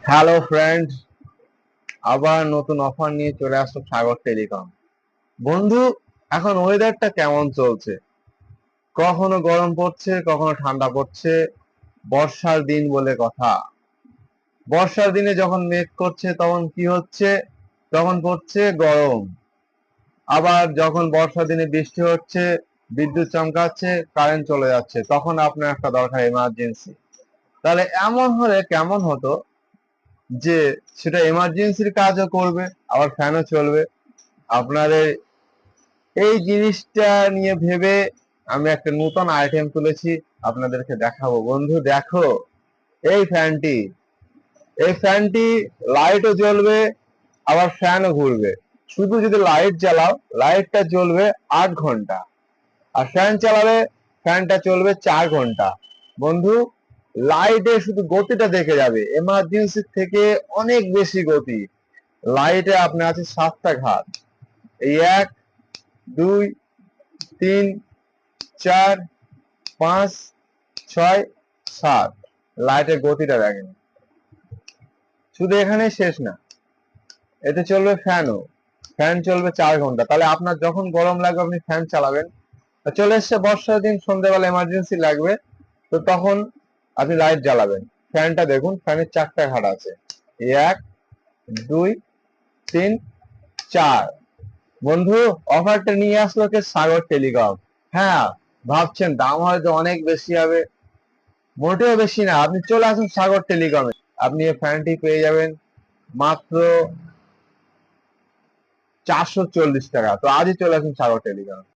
Hello friends, আবার নতুন offer নিয়ে চলে আসলো সাগর টেলিকম। বন্ধু, এখন ওয়েদারটা কেমন চলছে? কখনো গরম পড়ছে, কখনো ঠান্ডা পড়ছে। বর্ষার দিন বলে কথা। বর্ষার দিনে যখন মেঘ করছে তখন কি হচ্ছে? তখন পড়ছে গরম। আবার যখন বর্ষার দিনে বৃষ্টি হচ্ছে, বিদ্যুৎ চমকাচ্ছে, কারেন্ট চলে যাচ্ছে, তখন আপনার একটা দরকার এমার্জেন্সি। তাহলে এমন হলে কেমন হতো যে সেটা এমার্জেন্সির কাজও করবে, আবার ফ্যানও চলবে। আপনার এই জিনিসটা নিয়ে ভেবে আমি একটা নতুন আইটেম তুলেছি, আপনাদেরকে দেখাবো। বন্ধু দেখো, এই ফ্যানটি এই ফ্যানটি লাইটও জ্বলবে, আবার ফ্যানও ঘুরবে। শুধু যদি লাইট জ্বালাও, লাইটটা জ্বলবে 8 ঘন্টা, আর ফ্যান চালালে ফ্যানটা চলবে 4 ঘন্টা। বন্ধু, লাইটে শুধু গতিটা দেখে যাবে, এমার্জেন্সি থেকে অনেক বেশি গতি। লাইটে আপনার আছে 7টা ঘাত। এই 1, 2, 3, 4, 5, 6, 7। লাইটের গতিটা দেখেন। শুধু এখানে শেষ না, এতে চলবে ফ্যানও। ফ্যান চলবে 4 ঘন্টা। তাহলে আপনার যখন গরম লাগবে আপনি ফ্যান চালাবেন। চলে এসছে বর্ষার দিন, সন্ধ্যেবেলা এমার্জেন্সি লাগবে, তো তখন আপনি লাইট জ্বালাবেন। ফ্যানটা দেখুন, ফ্যানের 4টা ঘাট আছে। 1, 2, 3, 4। বন্ধু, অফারটা নিয়ে আসলো কে? সাগর টেলিকম। হ্যাঁ, ভাবছেন দাম হয়তো অনেক বেশি হবে। মোটেও বেশি না, আপনি চলে আসুন সাগর টেলিকমে। আপনি এই ফ্যানটি পেয়ে যাবেন মাত্র 440 টাকা। তো আজই চলে আসুন সাগর টেলিকম।